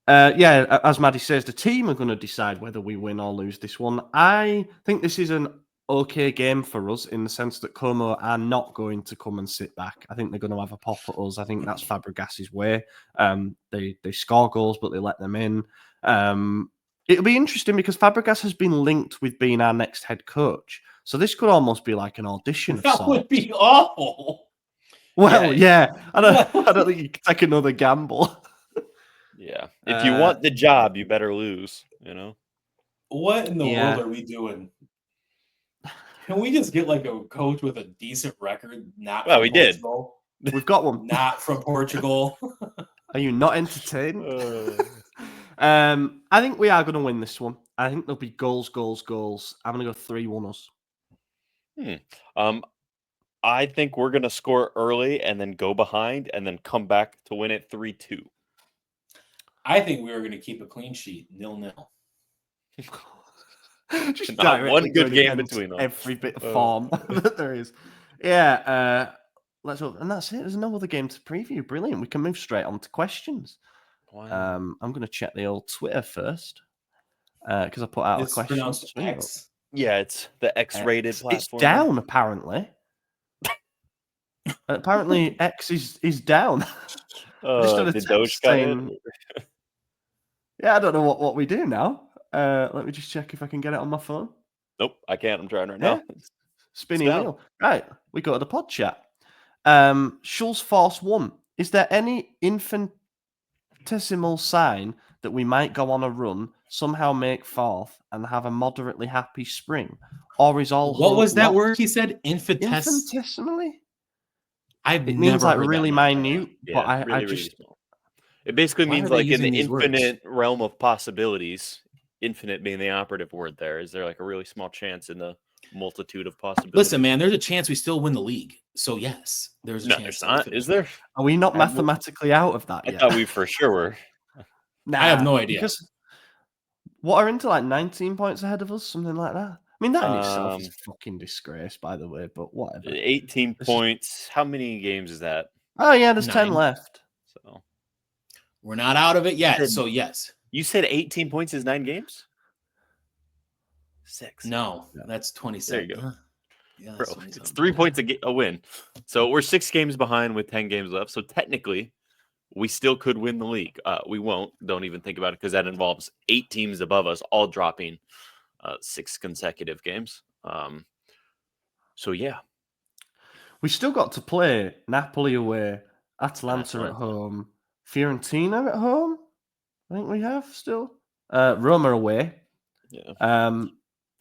As Maddie says, the team are going to decide whether we win or lose this one. I think this is an okay game for us in the sense that Como are not going to come and sit back. I think they're going to have a pop at us. I think that's Fabregas' way. They score goals, but they let them in. It'll be interesting because Fabregas has been linked with being our next head coach. So this could almost be like an audition. That would be awful. Well, I don't think you can take another gamble. Yeah. If you want the job, you better lose, you know? What in the world are we doing? Can we just get like a coach with a decent record? We did. We've got one. Not from Portugal. Are you not entertained? I think we are going to win this one. I think there'll be goals. I'm going to go 3-1 us. I think we're going to score early and then go behind and then come back to win it 3-2. I think we were going to keep a clean sheet, 0-0. Just not one good game between them. Every bit of form that there is. Yeah, let's hope. And that's it. There's no other game to preview. Brilliant. We can move straight on to questions. Wow. I'm going to check the old Twitter first because I put out a question. Pronounced X. Yeah, it's the X-rated platform. It's down, apparently. Apparently, X is down. Did Doge saying... Yeah, I don't know what we do now. Let me just check if I can get it on my phone. Nope, I can't. I'm trying right now. Spinny wheel. Right, we go to the pod chat. Schulz Force 1. Is there any infinitesimal sign that we might go on a run, somehow make fourth, and have a moderately happy spring? Or is all what was that word he said? Infinitesimally? It means like really minute, but I just... Really, it basically means like in the infinite realm of possibilities, infinite being the operative word there. Is there like a really small chance in the multitude of possibilities? Listen, man, there's a chance we still win the league. So yes, there's a chance. There's not. Is there? Are we not mathematically out of that yet? I thought we for sure were. I have no idea. Because what are into like 19 points ahead of us, something like that? I mean, that in itself is a fucking disgrace, by the way, but whatever. 18 points. How many games is that? Oh, yeah, there's 10 left. So we're not out of it yet. So yes. You said 18 points is 9 games? 6. No, that's 27. There you go. Yeah, bro, it's 3 points a win. So we're 6 games behind with 10 games left. So technically, we still could win the league. We won't. Don't even think about it because that involves 8 teams above us all dropping 6 consecutive games. So, yeah. We still got to play Napoli away, Atalanta at home, Fiorentina at home. I think we have still. Roma away. Yeah.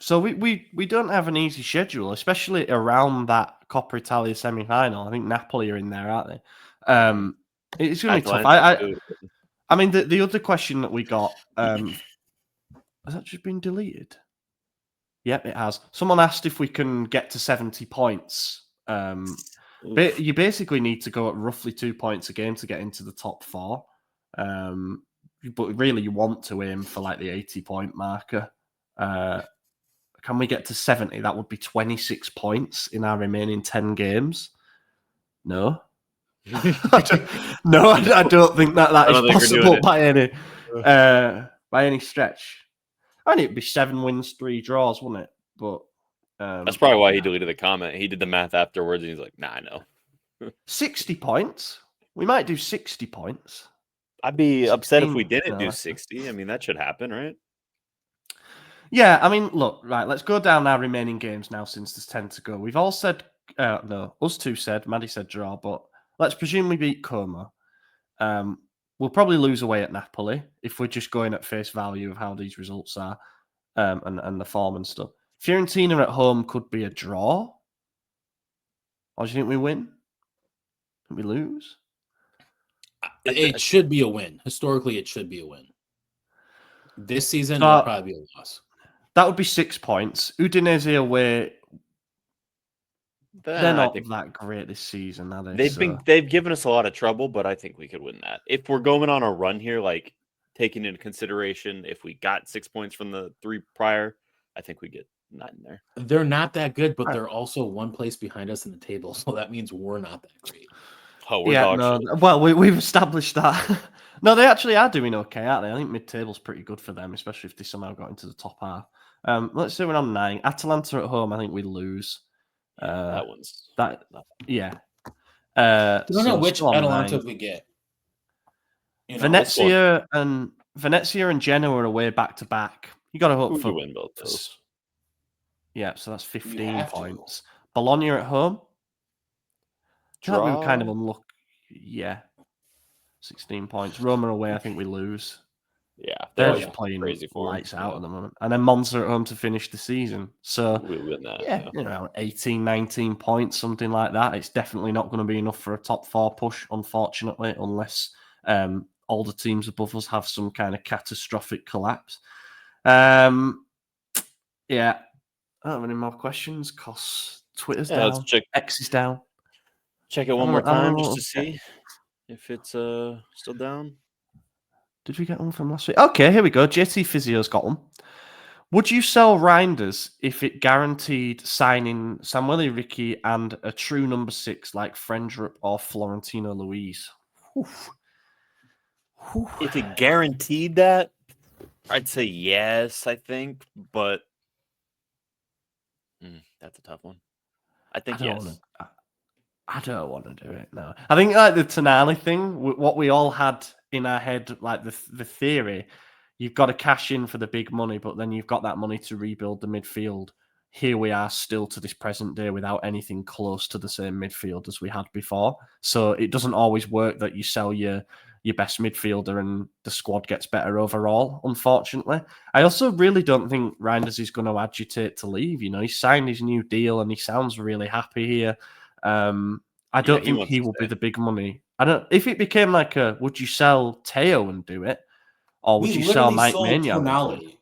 So we don't have an easy schedule, especially around that Coppa Italia semi-final. I think Napoli are in there, aren't they? It's going to be tough. I mean, the other question that we got, has that just been deleted? Yep, it has. Someone asked if we can get to 70 points. You basically need to go at roughly 2 points a game to get into the top 4. But really, you want to aim for like the 80-point marker. Can we get to 70? That would be 26 points in our remaining 10 games. No. I don't think that is possible by any. by any stretch. I think it'd be 7 wins, 3 draws, wouldn't it? But that's probably why he deleted the comment. He did the math afterwards, and he's like, "Nah, I know." 60 points. We might do 60 points. I'd be upset if we didn't do 60. I mean, that should happen, right? Yeah, I mean, look, right, let's go down our remaining games now since there's 10 to go. We've all said, no, us two said, Maddie said draw, but let's presume we beat Como. We'll probably lose away at Napoli if we're just going at face value of how these results are and the form and stuff. Fiorentina at home could be a draw. Or do you think we win? Think we lose? It should be a win. Historically, it should be a win. This season, it'll probably be a loss. That would be 6 points. Udinese away. They're not that great this season, are they? They've given us a lot of trouble, but I think we could win that. If we're going on a run here, like taking into consideration if we got 6 points from the 3 prior, I think we get 9 there. They're not that good, but they're also 1 place behind us in the table, so that means we're not that great. Oh, we're dog shit. Well, we've established that. No, they actually are doing okay, aren't they? I think mid-table's pretty good for them, especially if they somehow got into the top half. Let's say we're on 9. Atalanta at home, I think we lose. That one's yeah. I don't know which Atalanta we get. Venezia and Genoa are away back to back. You got to hope for win both those. Yeah, so that's 15 points. Bologna at home. Draw. We were kind of unlucky. Yeah, 16 points. Roma away, I think we lose. Yeah, they're just playing lights out at the moment. And then Monza at home to finish the season. So, we'll win that. Yeah, 18, 19 points, something like that. It's definitely not going to be enough for a top 4 push, unfortunately, unless all the teams above us have some kind of catastrophic collapse. Yeah, I don't have any more questions because Twitter's down. Let's check. X is down. Check it one more time just to see if it's still down. Did we get one from last week? Okay, here we go. JT Physio's got one. Would you sell Reinders if it guaranteed signing Samuel Ricky and a true number 6 like Frendrup or Florentino Luis? Oof. Oof. If it guaranteed that, I'd say yes, I think, but that's a tough one. I think yes. I don't want to do it, no. I think like the Tonali thing, what we all had in our head, like the theory, you've got to cash in for the big money, but then you've got that money to rebuild the midfield. Here we are still to this present day without anything close to the same midfield as we had before. So it doesn't always work that you sell your best midfielder and the squad gets better overall, unfortunately. I also really don't think Reinders is going to agitate to leave. You know, he signed his new deal and he sounds really happy here. I don't think he will be the big money. I don't. If it became like would you sell Teo and do it, or would you sell Mike Maignan?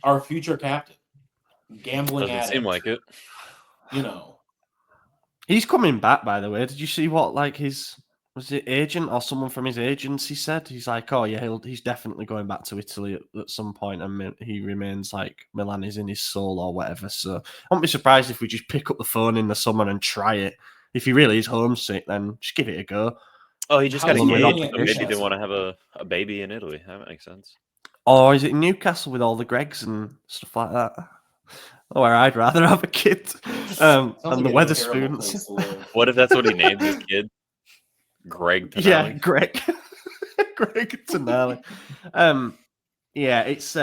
Our future captain, gambling doesn't seem like it. You know, he's coming back. By the way, did you see what like his agent or someone from his agency said? He's like, oh yeah, he's definitely going back to Italy at some point, and he remains like Milan is in his soul or whatever. So I wouldn't be surprised if we just pick up the phone in the summer and try it. If he really is homesick, then just give it a go. Oh, he just got engaged. So maybe he didn't want to have a baby in Italy. That makes sense. Or is it Newcastle with all the Gregs and stuff like that? Or I'd rather have a kid. And the Weatherspoons. What if that's what he named his kid? Greg Tonali. Yeah, Greg. Greg Tonali. Yeah, it's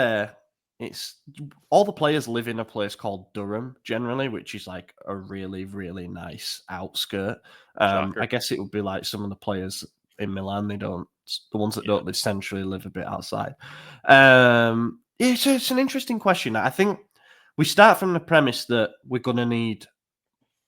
all the players live in a place called Durham generally, which is like a really, really nice outskirt. I guess it would be like some of the players in Milan. The ones that don't live centrally live a bit outside. It's an interesting question. I think we start from the premise that we're going to need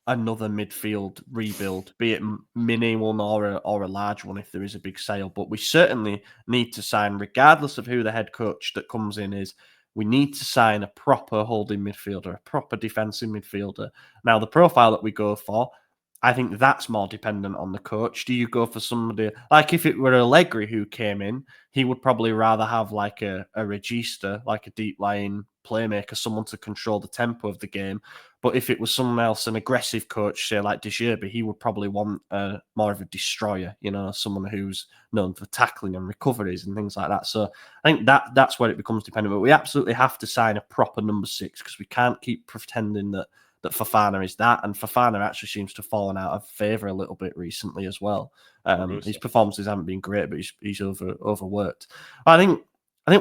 another midfield rebuild, be it mini one or a large one if there is a big sale. But we certainly need to sign, regardless of who the head coach that comes in is, we need to sign a proper holding midfielder, a proper defensive midfielder. Now, the profile that we go for, I think that's more dependent on the coach. Do you go for somebody like if it were Allegri who came in, he would probably rather have like a regista, like a deep lying playmaker, someone to control the tempo of the game. But if it was someone else, an aggressive coach, say like De Zerbi, he would probably want more of a destroyer, someone who's known for tackling and recoveries and things like that. So I think that's where it becomes dependent. But we absolutely have to sign a proper number 6 because we can't keep pretending that Fofana is that, and Fofana actually seems to have fallen out of favour a little bit recently as well. His performances haven't been great, but he's overworked. I think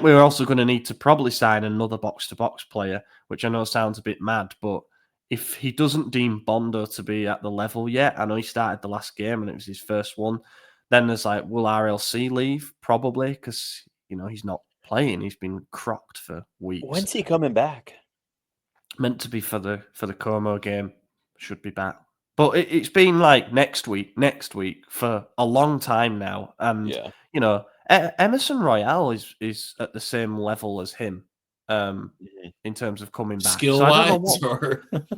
we're also going to need to probably sign another box-to-box player, which I know sounds a bit mad, but if he doesn't deem Bondo to be at the level yet, I know he started the last game and it was his first one, then there's like, will RLC leave? Probably, because, he's not playing. He's been crocked for weeks. When's he coming back? Meant to be for the Como game. Should be back. But it's been like next week for a long time now. And, Emerson Royale is at the same level as him in terms of coming back. Skill-wise?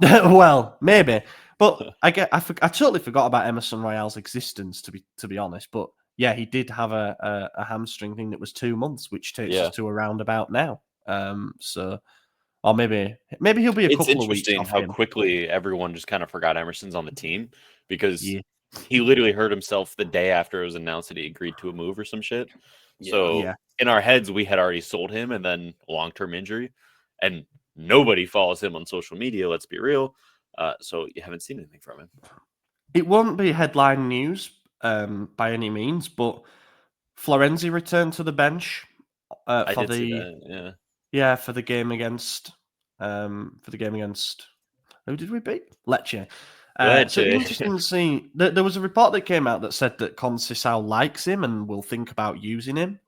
Well, maybe. But I totally forgot about Emerson Royale's existence, to be honest. But yeah, he did have a hamstring thing that was 2 months, which takes us to around about now. Or maybe he'll be a couple of weeks. It's interesting how quickly everyone just kind of forgot Emerson's on the team because he literally hurt himself the day after it was announced that he agreed to a move or some shit. So in our heads, we had already sold him and then long-term injury. And nobody follows him on social media, let's be real. So you haven't seen anything from him. It won't be headline news by any means, but Florenzi returned to the bench for the game against who did we beat? Lecce. So interesting to see. There was a report that came out that said that Conceicao likes him and will think about using him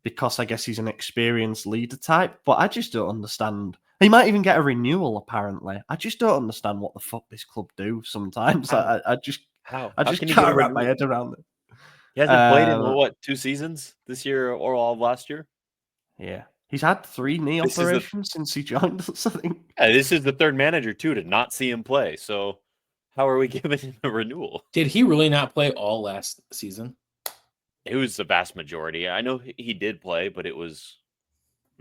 because I guess he's an experienced leader type. But I just don't understand. He might even get a renewal. Apparently, I just don't understand what the fuck this club do. Sometimes I just can't wrap my head around it. He hasn't played in 2 seasons this year or all of last year. Yeah. He's had 3 knee operations since he joined us, I think. Yeah, this is the third manager, too, to not see him play. So how are we giving him a renewal? Did he really not play all last season? It was the vast majority. I know he did play, but it was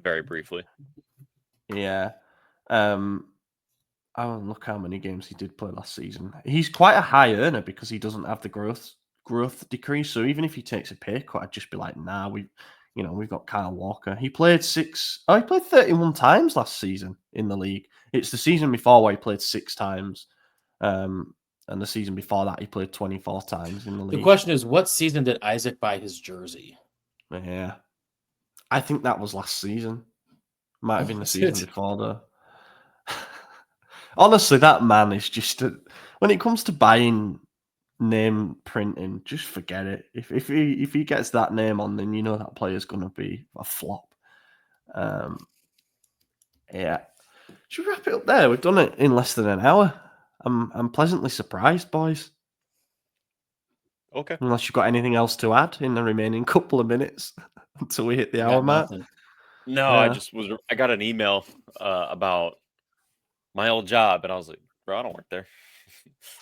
very briefly. Yeah. Look how many games he did play last season. He's quite a high earner because he doesn't have the growth decrease. So even if he takes a pay cut, I'd just be like, nah, we've got Kyle Walker. He played 31 times last season in the league. It's the season before where he played 6 times. And the season before that, he played 24 times in the league. The question is, what season did Isaac buy his jersey? Yeah. I think that was last season. Might have been the season before, though. Honestly, that man is just... when it comes to buying name printing, just forget it. If he gets that name on, then you know that player's going to be a flop. Yeah. Should we wrap it up there? We've done it in less than an hour. I'm pleasantly surprised, boys. Okay. Unless you've got anything else to add in the remaining couple of minutes until we hit the hour mark. No, I got an email about my old job, and I was like, bro, I don't work there.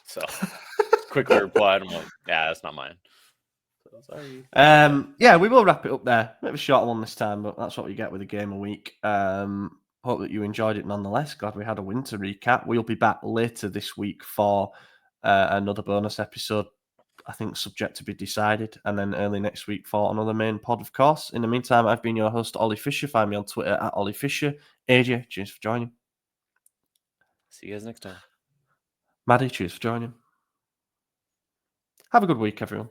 So quickly replied, I'm like, yeah, that's not mine. So sorry. We will wrap it up there. Bit of a short one this time, but that's what we get with a game a week. Hope that you enjoyed it nonetheless. Glad we had a winter recap. We'll be back later this week for another bonus episode, I think subject to be decided, and then early next week for another main pod, of course. In the meantime, I've been your host, Ollie Fisher. Find me on Twitter at Ollie Fisher. AJ, cheers for joining. See you guys next time. Maddie, cheers for joining. Have a good week, everyone.